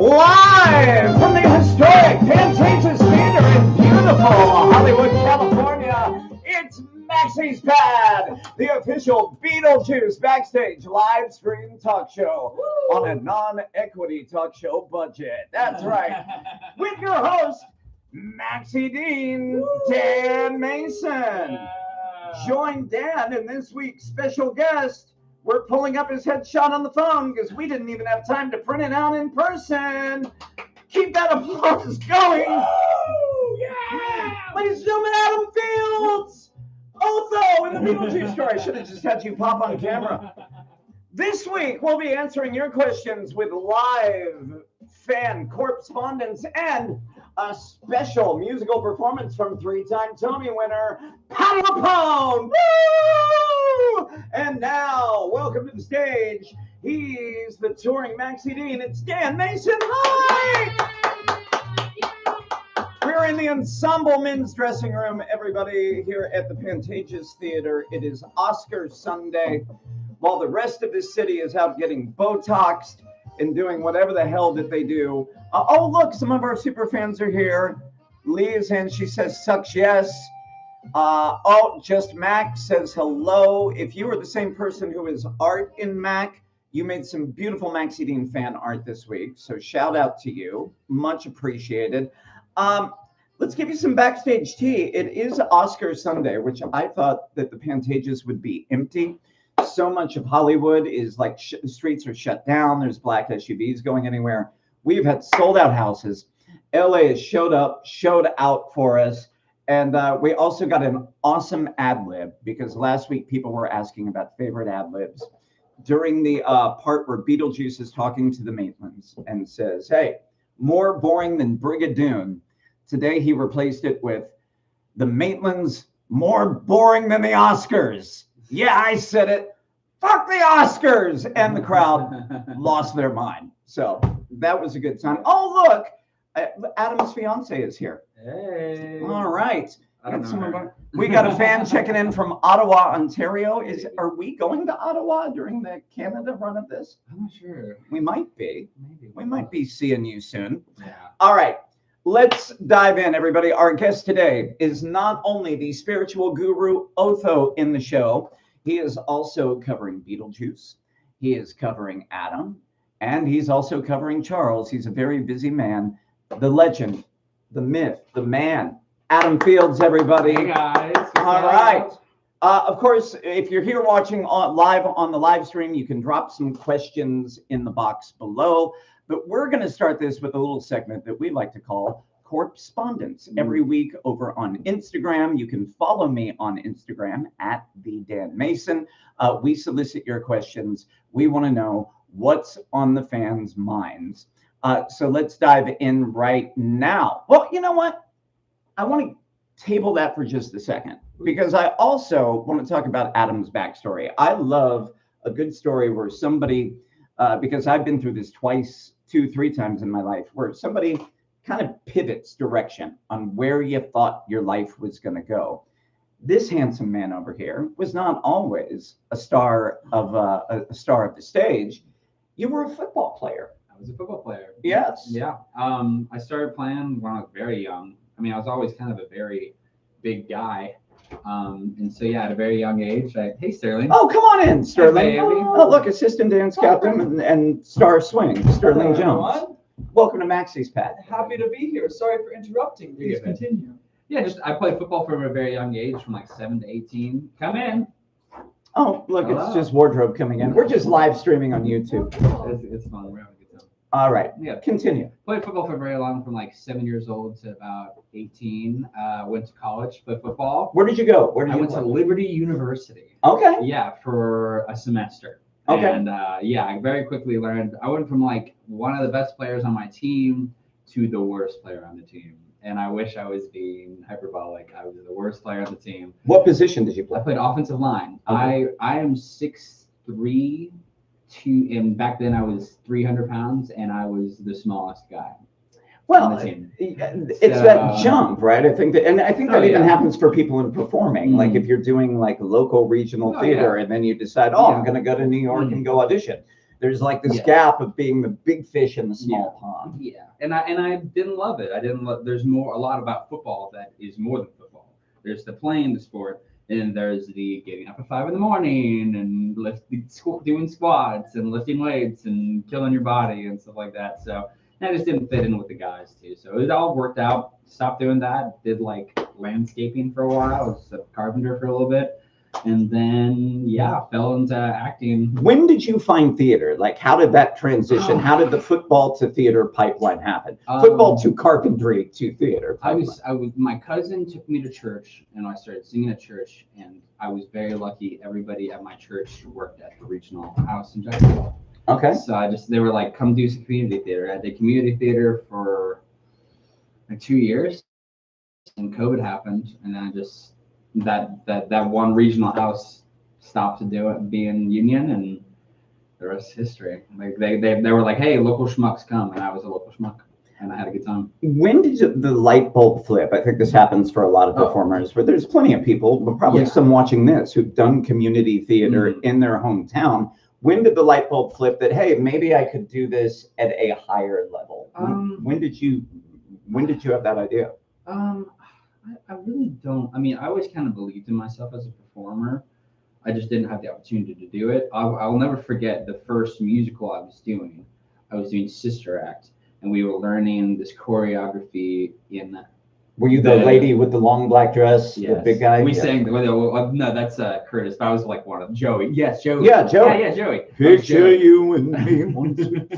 Live from the historic Pantages Theater in beautiful Hollywood, California, it's Maxie's Pad, the official Beetlejuice backstage live stream talk show on a non-equity talk show budget. That's right. With your host, Maxie Dean, Dan Mason. Join Dan and this week's special guest. We're pulling up his headshot on the phone because we didn't even have time to print it out in person. Keep that applause going. Woo! Yeah! Ladies and gentlemen, Adam Fields, Otho in the Beetlejuice story. I should have just had you pop on camera. This week, we'll be answering your questions with live fan corpse-spondence and a special musical performance from three-time Tony winner, Patti LuPone. Woo! And now, welcome to the stage. He's the touring Maxie Dean. It's Dan Mason. Hi! We're in the Ensemble Men's Dressing Room, everybody, here at the Pantages Theater. It is Oscar Sunday, while the rest of the city is out getting Botoxed and doing whatever the hell that they do. Oh, look, some of our super fans are here. Lee is in. She says, sucks, yes. Just Mac says hello. If you are the same person who is art in Mac, you made some beautiful Maxie Dean fan art this week. So shout out to you. Much appreciated. Let's give you some backstage tea. It is Oscar Sunday, which I thought that the Pantages would be empty. So much of Hollywood is like the streets are shut down. There's black SUVs going anywhere. We've had sold out houses. LA has showed out for us. And we also got an awesome ad lib because last week people were asking about favorite ad libs. During the part where Beetlejuice is talking to the Maitlands and says, hey, more boring than Brigadoon. Today he replaced it with the Maitlands, more boring than the Oscars. Yeah, I said it. Fuck the Oscars! And the crowd lost their mind. So that was a good time. Oh, look, Adam's fiance is here. Hey. All right. I don't know. We got a fan checking in from Ottawa, Ontario. Are we going to Ottawa during the Canada run of this? I'm not sure. We might be. Maybe. We might be seeing you soon. Yeah. All right. Let's dive in, everybody. Our guest today is not only the spiritual guru Otho in the show, he is also covering Beetlejuice. He is covering Adam, and he's also covering Charles. He's a very busy man. The legend, the myth, the man, Adam Fields, everybody. Hey, guys. All right. Of course, if you're here watching live on the live stream, you can drop some questions in the box below. But we're going to start this with a little segment that we like to call corpse-spondence. Every week over on Instagram. You can follow me on Instagram at the Dan Mason. We solicit your questions. We want to know what's on the fans' minds. So let's dive in right now. Well, you know what? I want to table that for just a second because I also want to talk about Adam's backstory. I love a good story where somebody, because I've been through this twice, 2-3 times in my life, where somebody kind of pivots direction on where you thought your life was going to go. This handsome man over here was not always a star of the stage. You were a football player. I was a football player. Yes. Yeah. I started playing when I was very young. I mean, I was always kind of a very big guy. And so, yeah, at a very young age, hey, Sterling. Oh, come on in, Sterling. Hey, oh, look, assistant dance captain and star swing, Sterling Jones. Everyone. Welcome to Maxie's Pad. Happy to be here. Sorry for interrupting. Please continue. Yeah, I played football from a very young age, from like 7 to 18. Come in. Oh, look, Hello. it's just wardrobe coming in. We're just live streaming on YouTube. It's fun. We're having a good time. All right. Yeah. Continue. Played football for very long, from like 7 years old to about 18. Went to college, played football. Where did you go? I went to Liberty University. Okay. Yeah, for a semester. Okay. And I very quickly learned. I went from like one of the best players on my team to the worst player on the team. And I wish I was being hyperbolic. I was the worst player on the team. What position did you I play? played offensive line. Okay. I am 6'3", and back then I was 300 pounds, and I was the smallest guy. Well, on the team. it's that jump, right? I think that even happens for people in performing. Mm-hmm. Like if you're doing like local regional theater, and then you decide, I'm going to go to New York and go audition. There's like this Yeah. gap of being the big fish in the small pond. Yeah, and I didn't love it. I didn't love. There's a lot about football that is more than football. There's the playing the sport, and there's the getting up at 5 a.m. and doing squats and lifting weights and killing your body and stuff like that. So I just didn't fit in with the guys too. So it all worked out. Stopped doing that. Did like landscaping for a while. I was a carpenter for a little bit. And then, fell into acting. When did you find theater? Like, how did that transition? How did the football to theater pipeline happen? Football to carpentry to theater pipeline. My cousin took me to church, and I started singing at church. And I was very lucky. Everybody at my church worked at the regional house in Jacksonville. Okay. So they were like, come do some community theater. I did community theater for like 2 years, and COVID happened, and then I just. That one regional house stopped to do it, be in union, and the rest is history. Like they were like, hey, local schmucks come, and I was a local schmuck, and I had a good time. When did the light bulb flip? I think this happens for a lot of performers, but there's plenty of people, but probably some watching this, who've done community theater in their hometown. When did the light bulb flip that, hey, maybe I could do this at a higher level? When did you have that idea? I really don't. I mean, I always kind of believed in myself as a performer. I just didn't have the opportunity to do it. I'll never forget the first musical I was doing. I was doing Sister Act, and we were learning this choreography in. Were you the lady with the long black dress, the big guy? We sang. No, that's Curtis. But I was like one of Joey. Yes, Joey. Yeah, Joey. Yeah, Joey. Picture you and me one sweet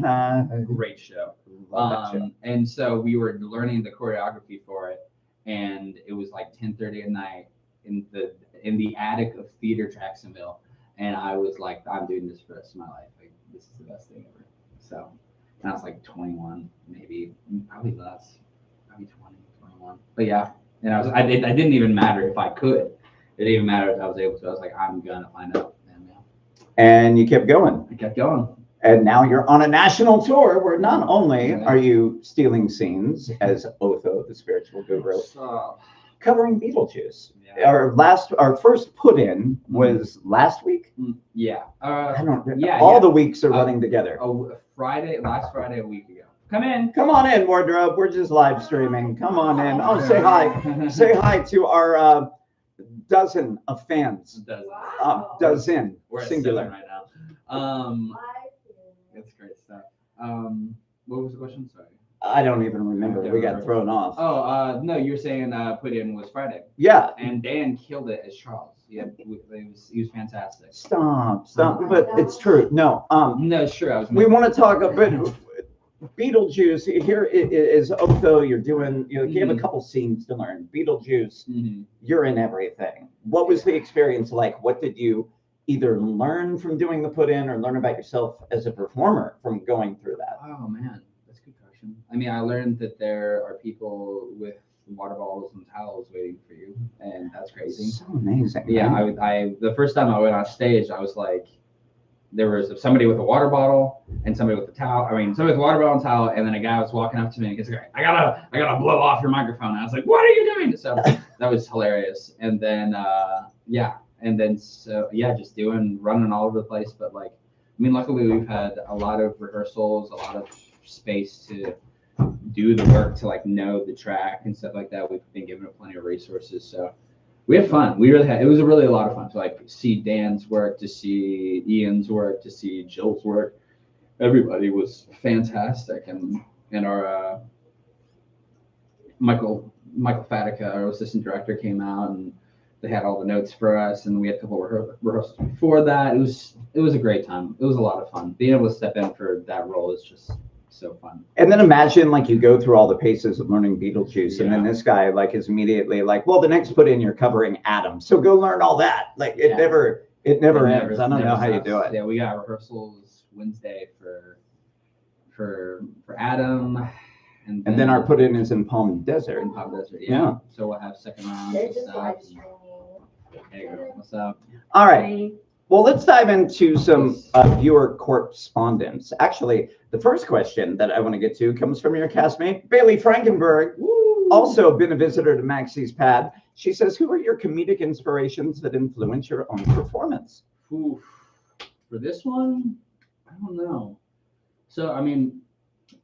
night. Great show. Love that show. And so we were learning the choreography for it. And it was like 10:30 at night in the attic of Theater Jacksonville, and I was like, I'm doing this for the rest of my life. Like, this is the best thing ever. So, and I was like 21, maybe, probably less, probably 20, 21. But yeah, and I didn't even matter if I could. It didn't even matter if I was able to. I was like, I'm gonna find out. And you kept going. I kept going. And now you're on a national tour where not only are you stealing scenes as Otho, the spiritual guru, covering Beetlejuice. Yeah. Our first put in was last week. Yeah. I don't. Yeah. All the weeks are running together. Last Friday a week ago. Come on in, wardrobe. We're just live streaming. Come on in. Oh, say hi. Say hi to our dozen of fans. Dozen. We're at singular 7 right now. That's great stuff. What was the question? Sorry. I don't even remember. We got thrown off. Oh, no, you were saying put in was Friday. Yeah. And Dan killed it as Charles. Yeah, he was fantastic. Stop. But it's true. No. No, it's true. We want to talk a bit. Beetlejuice. Here is Otho. You gave a couple scenes to learn. Beetlejuice. You're in everything. What was the experience like? What did you either learn from doing the put in or learn about yourself as a performer from going through that? Oh man, that's a good question. I mean, I learned that there are people with water bottles and towels waiting for you, and that's crazy. So amazing. Yeah, I the first time I went on stage, I was like, there was somebody with a water bottle and somebody with a towel. I mean, somebody with a water bottle and towel, and then a guy was walking up to me and he's like, I gotta blow off your microphone. And I was like, what are you doing? So that was hilarious. And then just running all over the place. But like, I mean, luckily we've had a lot of rehearsals, a lot of space to do the work, to like know the track and stuff like that. We've been given plenty of resources, so we had fun. It was really a lot of fun to like see Dan's work, to see Ian's work, to see Jill's work. Everybody was fantastic, and our Michael Fatica, our assistant director, came out and they had all the notes for us, and we had a couple rehearsals before that. It was a great time. It was a lot of fun. Being able to step in for that role is just so fun. And then imagine like you go through all the paces of learning Beetlejuice, and then this guy like is immediately like, well, the next put in you're covering Adam, so go learn all that. Like it never ends. I don't know how you do it. Yeah, we got rehearsals Wednesday for Adam. And then our put in is in Palm Desert. Yeah. So we'll have second round and stuff. Hey girl, what's up? All right. Well, let's dive into some viewer corpse-spondence. Actually, the first question that I want to get to comes from your castmate, Bailey Frankenberg, also been a visitor to Maxie's pad. She says, who are your comedic inspirations that influence your own performance? Ooh, for this one, So I mean,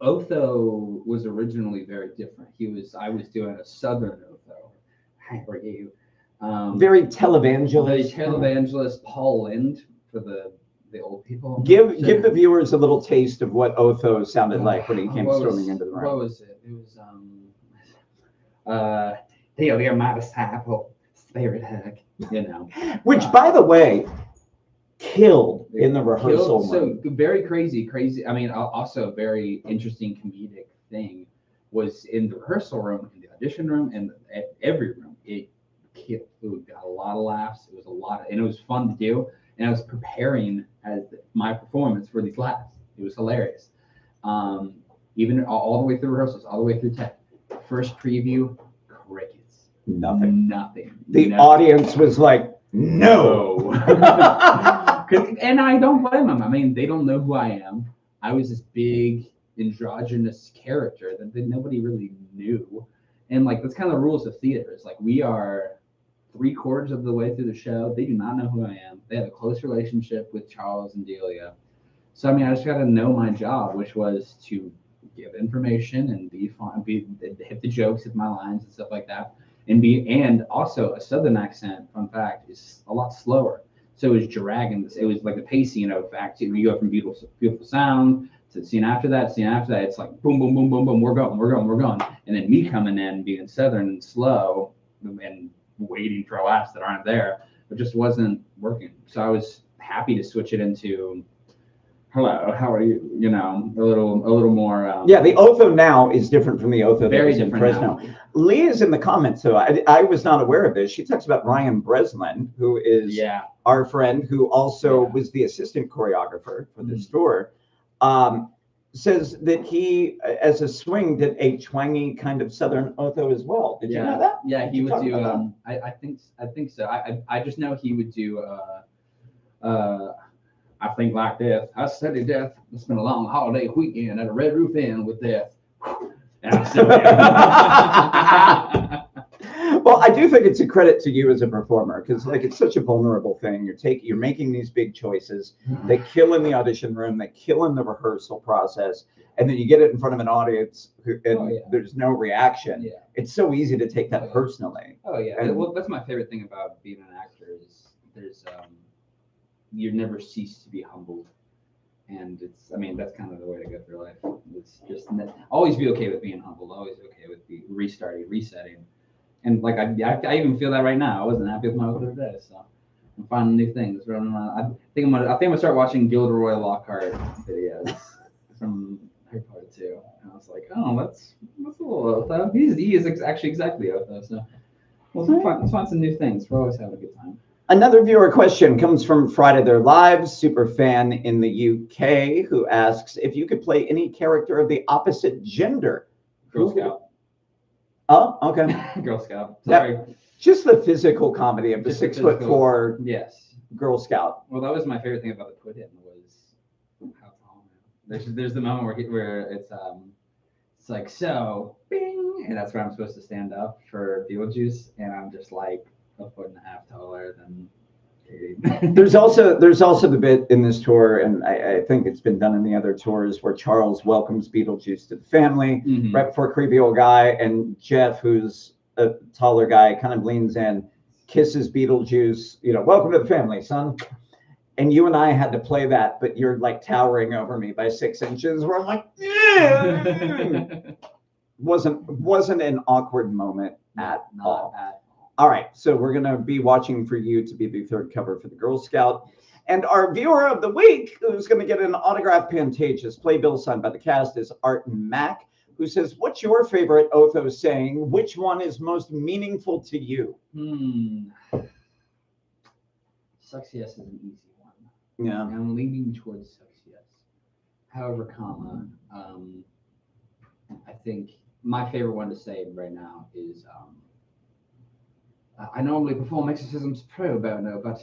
Otho was originally very different. I was doing a Southern Otho. How are you? Very The televangelist. televangelist Paul Lind for the old people. Give the viewers a little taste of what Otho sounded like when he came storming into the room. What was it? It was dear my disciple, spirit hug, you know. Which, by the way, killed in the rehearsal room. So very crazy. I mean, also a very interesting comedic thing was in the rehearsal room, in the audition room, and at every room. It got a lot of laughs. It was and it was fun to do. And I was preparing as my performance for these laughs. It was hilarious. Even all the way through rehearsals, all the way through tech. First preview, crickets. Nothing. The Nothing. audience was like, no. And I don't blame them. I mean, they don't know who I am. I was this big androgynous character that nobody really knew. And like, that's kind of the rules of theater. It's like, we are 3/4 of the way through the show. They do not know who I am. They have a close relationship with Charles and Delia. So, I mean, I just got to know my job, which was to give information and be fun, hit the jokes, hit my lines and stuff like that. And also a Southern accent, fun fact, is a lot slower. So it was dragging. It was like the pacing of act. You go from beautiful sound to scene after that. It's like boom, boom, boom, boom, boom. We're going. And then me coming in, being Southern and slow and waiting for laughs that aren't there. It just wasn't working. So I was happy to switch it into, hello, how are you? You know, a little more. Yeah, the Otho now is different from the Otho that was in different Fresno. now. Lee is in the comments, so I was not aware of this. She talks about Ryan Breslin, who is our friend, who also was the assistant choreographer for this tour. Says that he, as a swing, did a twangy kind of Southern Otho as well. Did you know that? Yeah, he would do. I think so. I just know he would do. I think like death. I study death. It's been a long holiday weekend at a Red Roof Inn with death. And I'm still here. Well, I do think it's a credit to you as a performer, because like, it's such a vulnerable thing. You're making these big choices. They kill in the audition room. They kill in the rehearsal process, and then you get it in front of an audience there's no reaction. Yeah. It's so easy to take that personally. Oh yeah. And, well, that's my favorite thing about being an actor is there's you never cease to be humbled. And that's kind of the way to go through life. It's just always be okay with being humbled. Always okay with the resetting. And like I even feel that right now. I wasn't happy with my other day, so I'm finding new things. I think I'm gonna start watching Gilderoy Lockhart videos from Harry Potter 2. And I was like, oh, that's a little Otho. He is actually exactly Otho. So let's find some new things. We're always having a good time. Another viewer question comes from Friday Their Lives, super fan in the UK, who asks if you could play any character of the opposite gender. Girl Scout. Oh, okay. Girl Scout. Sorry. Just the physical comedy of the Just 6'4" yes. Girl Scout. Well, that was my favorite thing about the put in was how tall. There's the moment where it's like, so bing, and that's where I'm supposed to stand up for Beetlejuice, and I'm just like 1.5 foot taller than Katie. There's also the bit in this tour, and I think it's been done in the other tours, where Charles welcomes Beetlejuice to the family right before creepy old guy, and Jeff, who's a taller guy, kind of leans in, kisses Beetlejuice, welcome to the family, son. And you and I had to play that, but you're like towering over me by 6 inches, where I'm like, wasn't an awkward moment at all. All right, so we're going to be watching for you to be the third cover for the Girl Scout. And our viewer of the week, who's going to get an autographed Pantages playbill signed by the cast, is Art Mack, who says, what's your favorite Otho saying? Which one is most meaningful to you? Sucks yes is an easy one. Yeah. I'm leaning towards sucks yes. However, I think my favorite one to say right now is, I normally perform exorcisms pro bono, but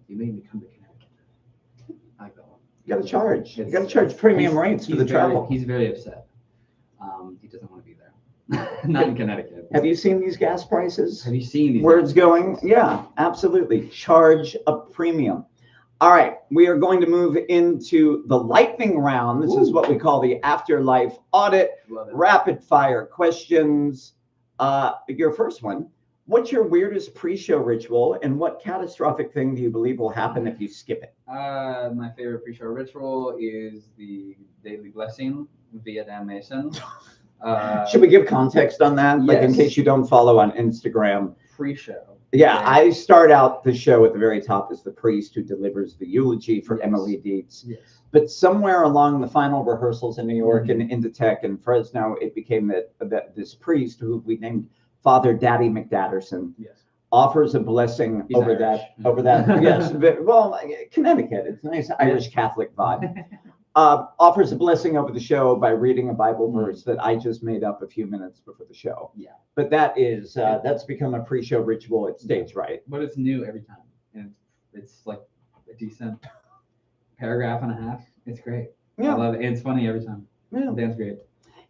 you made me come to Connecticut. I go. You got to charge. You got to charge premium rates for the travel. He's very upset. He doesn't want to be there. Not in Connecticut. Have you seen these gas prices? Have you seen these? Where it's going? Yeah, absolutely. Charge a premium. All right, we are going to move into the lightning round. This is what we call the afterlife audit. Love it. Rapid fire questions. Your first one. What's your weirdest pre-show ritual, and what catastrophic thing do you believe will happen if you skip it? My favorite pre-show ritual is the daily blessing via Dan Mason. Should we give context on that? Like in Yes. case you don't follow on Instagram. Pre-show. Yeah, Okay. I start out the show at the very top as the priest who delivers the eulogy for Yes. Emily Dietz. Yes. But somewhere along the final rehearsals in New York Mhm. and Inditech and Fresno, it became that this priest who we named Father Daddy McDadderson Yes. offers a blessing He's over Irish. over that. Yes, well, Connecticut, it's a nice Irish Catholic vibe. Offers a blessing over the show by reading a Bible verse that I just made up a few minutes before the show. Yeah. But that is that's become a pre-show ritual at stage right. But it's new every time, and it's like a decent paragraph and a half. It's great. Yeah. I love it. And it's funny every time. Yeah. Dan's great.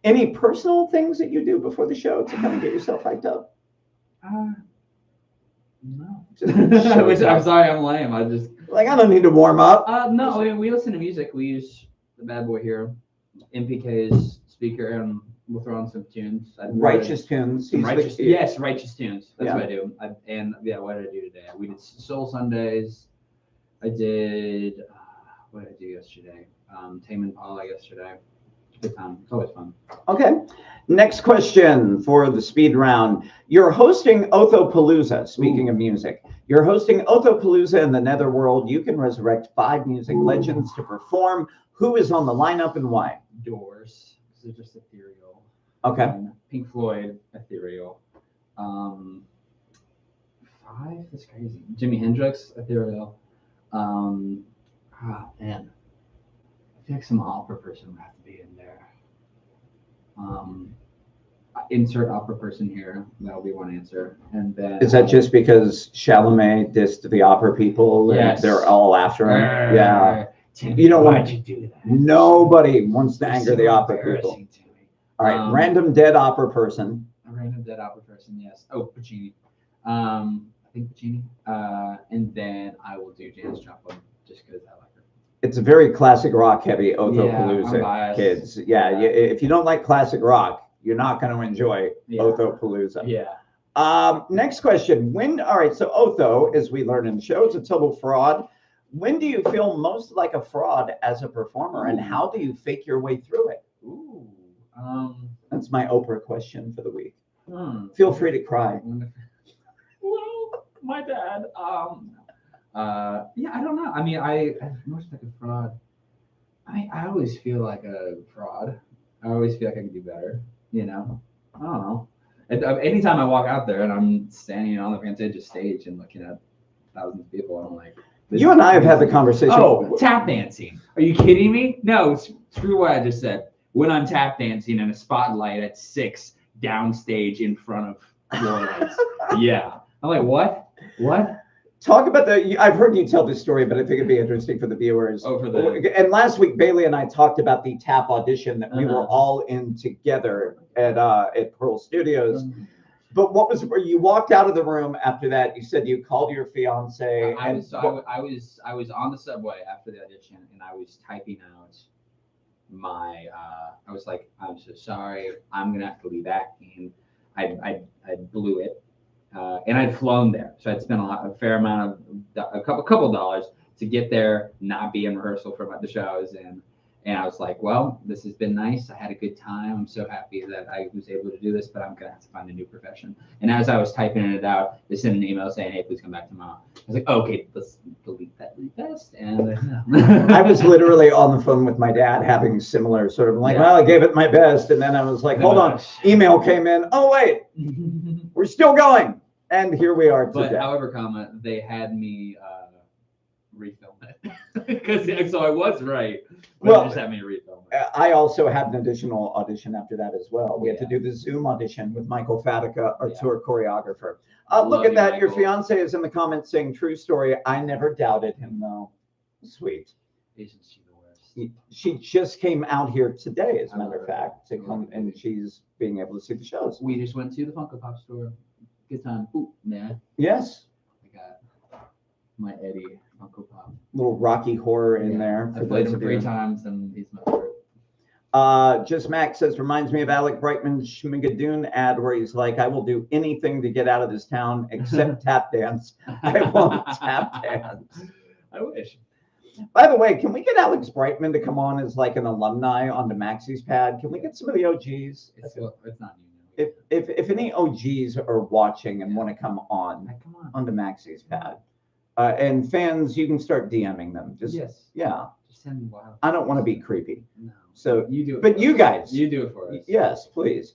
Any personal things that you do before the show to kind of get yourself hyped up? No. Just I'm sorry, I'm lame. I just Like, I don't need to warm up. no. We listen to music. We use the bad boy here, MPK's speaker, and we'll throw on some tunes. Righteous tunes. He's Righteous, the- yes, righteous tunes. That's Yeah. what I do. What did I do today? We did Soul Sundays. I did. What did I do yesterday? Tame Impala yesterday. Good time. It's always fun. Okay. Next question for the speed round. You're hosting Otho Palooza. Speaking of music, you're hosting Otho Palooza in the Netherworld. You can resurrect 5 music legends to perform. Who is on the lineup and why? Doors. They're just ethereal. Okay. Pink Floyd, ethereal. 5. That's crazy. Jimi Hendrix, ethereal. Man. I feel like some opera person would have to be in there. Insert opera person here. That'll be one answer. And then Is that just because Chalamet dissed the opera people and Yes. they're all after him? Yeah. Timmy, You know what? why'd you do that? Nobody wants to It's anger so the opera people. embarrassing to me. All right. Random dead opera person. A random dead opera person, yes. Oh, Puccini. I think Puccini. And then I will do Janis Joplin just because I like her. It's a very classic rock heavy Otho Yeah, I'm Palooza, biased. kids. Yeah, if you don't like classic rock, you're not going to enjoy Yeah. Otho Palooza. Yeah. Next question. All right, so Otho, as we learned in the show, is a total fraud. When do you feel most like a fraud as a performer, and how do you fake your way through it? Ooh. That's my Oprah question for the week. Hmm. Feel free to cry. Well, my dad. Yeah, I don't know. I mean, I most like a fraud. I always feel like a fraud. I always feel like I can do better. You know, I don't know. Anytime I walk out there and I'm standing on the Vantage stage and looking at thousands of people, I'm like, You and I have had the conversation. oh, tap dancing. Are you kidding me? No, screw what I just said. When I'm tap dancing in a spotlight at 6 downstage in front of floor lights. Yeah. I'm like, what? What? Talk about I've heard you tell this story, but I think it'd be interesting for the viewers. Oh, for the. And last week, Bailey and I talked about the tap audition that we were Uh-huh. all in together at Pearl Studios. But what was where you walked out of the room after that? You said you called your fiance. I was on the subway after the audition, and I was typing out my. I was like, I'm so sorry. I'm gonna have to leave acting. I blew it. And I'd flown there, so I'd spent a fair amount of a couple dollars to get there, not be in rehearsal for the shows, and I was like, well, this has been nice. I had a good time. I'm so happy that I was able to do this, but I'm gonna have to find a new profession. And as I was typing it out, they sent an email saying, hey, please come back tomorrow. I was like, okay, let's delete that request. And I was literally on the phone with my dad having similar sort of like, Yeah. well, I gave it my best, and then I was like, hold on, email came in. Oh wait, we're still going. And here we are But today. however, they had me refilm it because so I was right. But Well, they just had me refilm it. I also had an additional audition after that as well. We had to Yeah. do the Zoom audition with Michael Fatica, our tour choreographer. Love Look at you, that. Your Michael. fiance is in the comments saying true story. I never doubted him though. Sweet. Isn't she the worst? She just came out here today, as a I matter love of her. fact, to I love come her. and she's being able to see the shows. We just went to the Funko Pop store. Good time. Ooh, man. Yes. I got my Eddie Funko Pop. Little Rocky Horror in there. I played him 3 times, and he's my favorite. Just Max says, reminds me of Alec Brightman's Schmigadoon ad where he's like, I will do anything to get out of this town except tap dance. I won't tap dance. I wish. By the way, can we get Alex Brightman to come on as like an alumni onto Maxie's Pad? Can we get some of the OGs? It's not new. If any OGs are watching and want to come on onto Maxie's Pad, and fans, you can start DMing them. Just yeah. Just send them wild. I don't want to be creepy. No. So you do it. But you guys, you do it for us. Yes, please.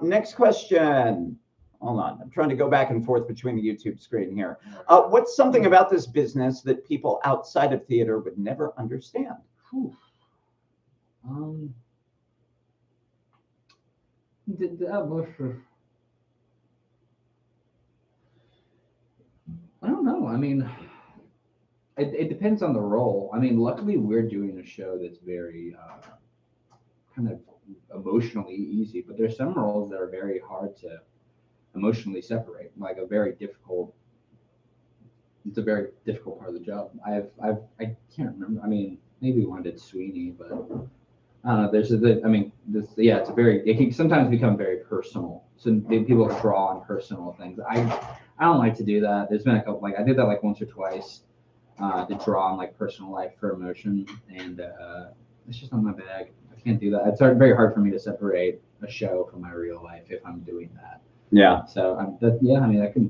Next question. Hold on. I'm trying to go back and forth between the YouTube screen here. What's something about this business that people outside of theater would never understand? I don't know. I mean, it depends on the role. I mean, luckily we're doing a show that's very kind of emotionally easy, but there's some roles that are very hard to emotionally separate. Like it's a very difficult part of the job. I can't remember. I mean, maybe one did Sweeney, but I don't know. It can sometimes become very personal. So people draw on personal things. I don't like to do that. There's been a couple, I did that once or twice, to draw on personal life for emotion, and it's just not my bag. I can't do that. It's very hard for me to separate a show from my real life if I'm doing that. Yeah. So that could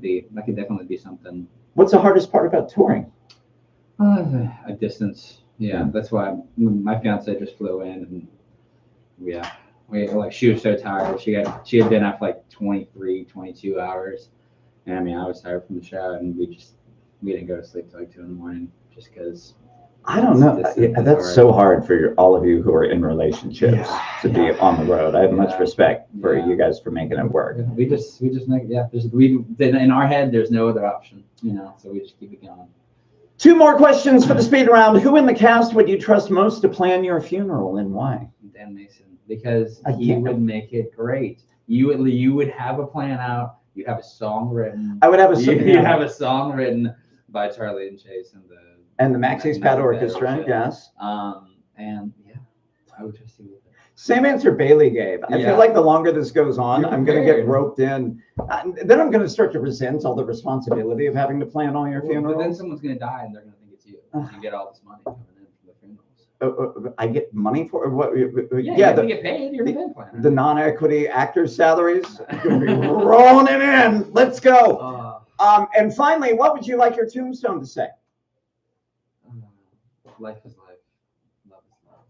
definitely be something. What's the hardest part about touring? A distance. Yeah, that's why my fiance just flew in, and she was so tired. She had been up 23, 22 hours, and I mean I was tired from the show, and we didn't go to sleep till 2 in the morning just because. I don't know. That's so hard for all of you who are in relationships to be on the road. I have much respect for you guys for making it work. We just make in our head. There's no other option, So we just keep it going. 2 more questions for the speed round. Who in the cast would you trust most to plan your funeral, and why? Dan Mason, because he would make it great. You would have a plan out. You have a song written. I would have you have a song written by Charlie and Chase and the Maxie's Pad Orchestra. Yes. And I would trust you with it. Same answer Bailey gave. I feel like the longer this goes on, I'm going to get roped in. Then I'm going to start to resent all the responsibility of having to plan all your funerals. But then someone's going to die, and they're going to think it's you. You get all this money coming in from the funerals. I get money for what? You get paid. You're the event planner. The non-equity actors' salaries going to be rolling it in. Let's go. And finally, what would you like your tombstone to say? Life is life. Love is love.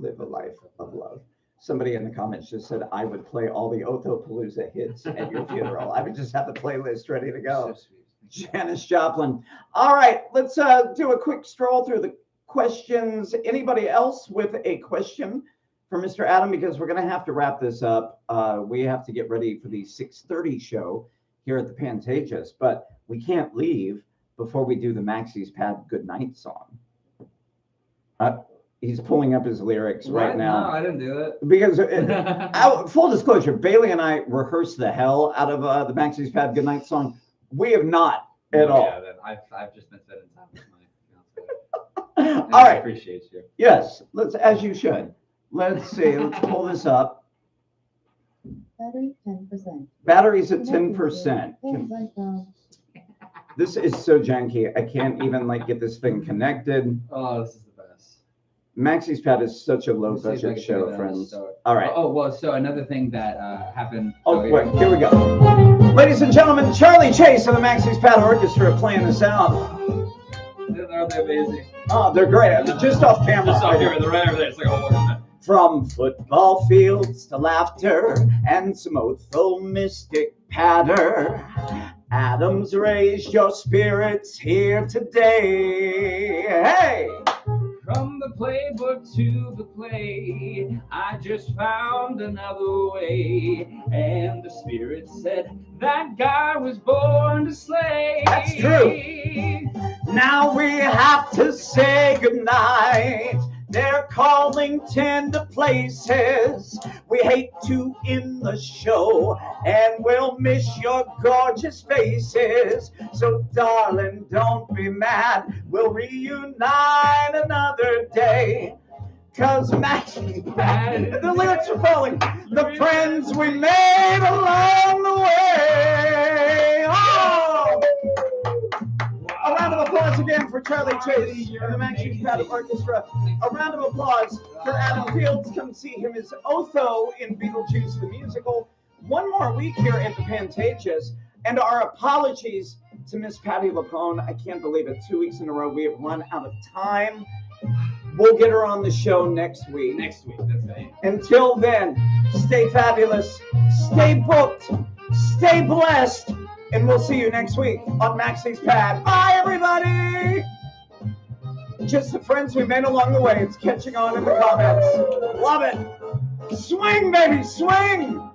Live a life of love. Somebody in the comments just said, I would play all the Otho Palooza hits at your funeral. I would just have the playlist ready to go. So sweet. Janice Joplin. All right, let's do a quick stroll through the questions. Anybody else with a question for Mr. Adam? Because we're going to have to wrap this up. We have to get ready for the 6:30 show here at the Pantages, but we can't leave before we do the Maxie's Pad Goodnight song. He's pulling up his lyrics right now. No, I didn't do it. Because, full disclosure, Bailey and I rehearsed the hell out of the Maxie's Pad Goodnight song. We have not at all. Yeah, I've just been spending time with my fiance. All right. I appreciate you. Yes, as you should. Let's see. Let's pull this up. Battery 10%. Battery's at 10%. This is so janky. I can't even get this thing connected. Oh, this is the best. Maxie's Pad is such a low budget show, friends. All right. Oh, well, so another thing that happened. Wait, here we go. Ladies and gentlemen, Charlie Chase and the Maxie's Pad Orchestra playing this out. Aren't they amazing? Oh, they're great. They're just off camera. Just off camera. They're right over there. It's like a whole orchestra. From football fields to laughter and some Otho mystic patter, Adams raised your spirits here today. Hey! From the playbook to the play, I just found another way. And the spirit said, that guy was born to slay. That's true. Now we have to say goodnight They're calling tender places. We hate to end the show, and we'll miss your gorgeous faces. So, darling, don't be mad. We'll reunite another day. 'Cause Maxie, the lyrics are falling. The friends we made along the way. Oh! A round of applause again for Charlie Chase and the Maxie's Pad Orchestra. A round of applause for Adam Fields. Come see him as Otho in Beetlejuice the musical. One more week here at the Pantages. And our apologies to Miss Patti LuPone. I can't believe it. 2 weeks in a row, we have run out of time. We'll get her on the show next week. Next week, that's it. Until then, stay fabulous, stay booked, stay blessed, and we'll see you next week on Maxie's Pad. Bye, everybody! Just the friends we made along the way. It's catching on in the comments. Love it. Swing, baby, swing!